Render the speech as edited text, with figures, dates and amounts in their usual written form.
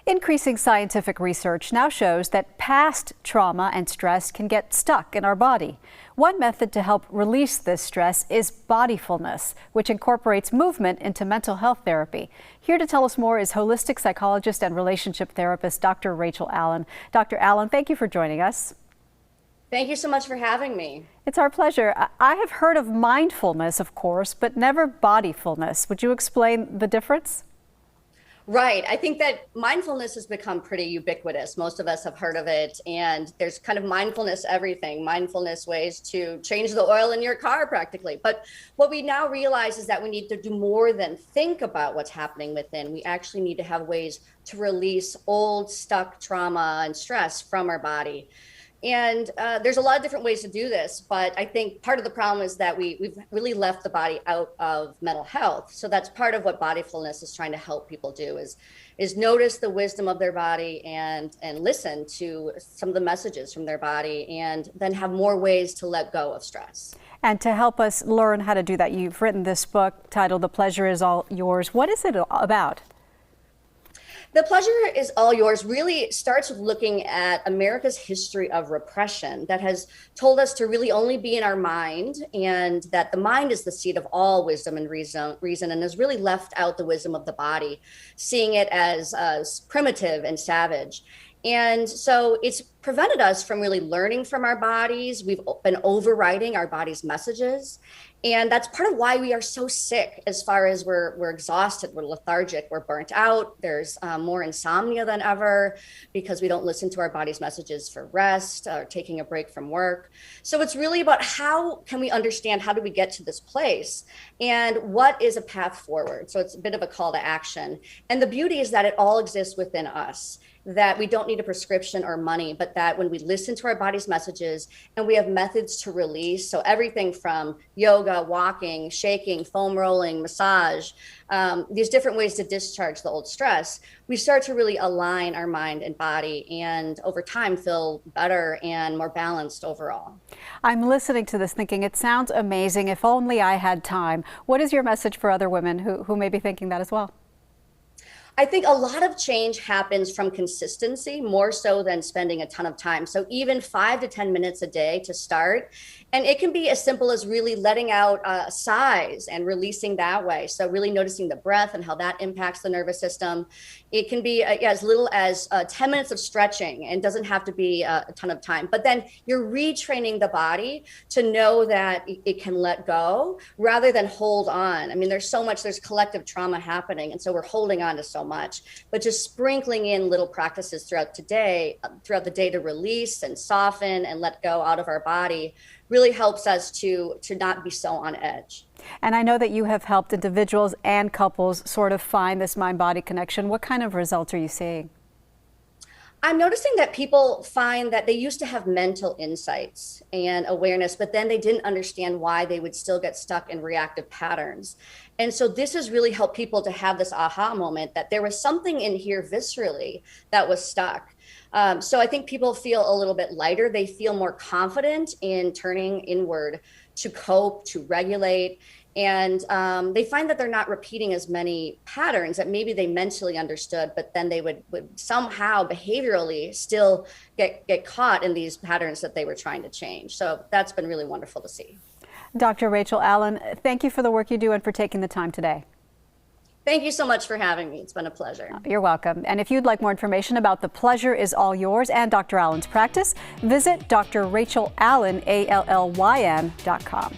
Increasing scientific research now shows that past trauma and stress can get stuck in our body. One method to help release this stress is Bodyfulness, which incorporates movement into mental health therapy. Here to tell us more is holistic psychologist and relationship therapist, Dr. Rachel Allyn. Dr. Allyn, thank you for joining us. Thank you so much for having me. It's our pleasure. I have heard of mindfulness, of course, but never bodyfulness. Would you explain the difference? Right. I think that mindfulness has become pretty ubiquitous. Most of us have heard of it, and there's kind of mindfulness everything, mindfulness ways to change the oil in your car practically. But what we now realize is that we need to do more than think about what's happening within. We actually need to have ways to release old, stuck trauma and stress from our body. And there's a lot of different ways to do this, but I think part of the problem is that we've really left the body out of mental health. So that's part of what Bodyfulness is trying to help people do is notice the wisdom of their body and listen to some of the messages from their body, and then have more ways to let go of stress. And to help us learn how to do that, you've written this book titled The Pleasure Is All Yours. What is it about? The Pleasure Is All Yours really starts with looking at America's history of repression that has told us to really only be in our mind, and that the mind is the seat of all wisdom and reason, and has really left out the wisdom of the body, seeing it as primitive and savage. And so it's prevented us from really learning from our bodies. We've been overriding our body's messages. And that's part of why we are so sick, as far as we're exhausted, we're lethargic, we're burnt out. There's more insomnia than ever because we don't listen to our body's messages for rest or taking a break from work. So it's really about how can we understand, how do we get to this place, and what is a path forward? So it's a bit of a call to action. And the beauty is that it all exists within us, that we don't need a prescription or money, but that when we listen to our body's messages and we have methods to release, so everything from yoga, walking, shaking, foam rolling, massage, these different ways to discharge the old stress, we start to really align our mind and body, and over time feel better and more balanced overall. I'm listening to this thinking it sounds amazing. If only I had time. What is your message for other women who may be thinking that as well? I think a lot of change happens from consistency, more so than spending a ton of time. So even 5 to 10 minutes a day to start. And it can be as simple as really letting out sighs and releasing that way. So really noticing the breath and how that impacts the nervous system. It can be as little as 10 minutes of stretching, and doesn't have to be a ton of time. But then you're retraining the body to know that it can let go rather than hold on. I mean, there's collective trauma happening. And so we're holding on to so much, but just sprinkling in little practices throughout the day to release and soften and let go out of our body really helps us to not be so on edge. And I know that you have helped individuals and couples sort of find this mind-body connection. What kind of results are you seeing? I'm noticing that people find that they used to have mental insights and awareness, but then they didn't understand why they would still get stuck in reactive patterns. And so this has really helped people to have this aha moment that there was something in here viscerally that was stuck. So I think people feel a little bit lighter. They feel more confident in turning inward to cope, to regulate. And they find that they're not repeating as many patterns that maybe they mentally understood, but then they would somehow behaviorally still get caught in these patterns that they were trying to change. So that's been really wonderful to see. Dr. Rachel Allyn, thank you for the work you do and for taking the time today. Thank you so much for having me. It's been a pleasure. You're welcome. And if you'd like more information about The Pleasure Is All Yours and Dr. Allyn's practice, visit drrachelallyn.com.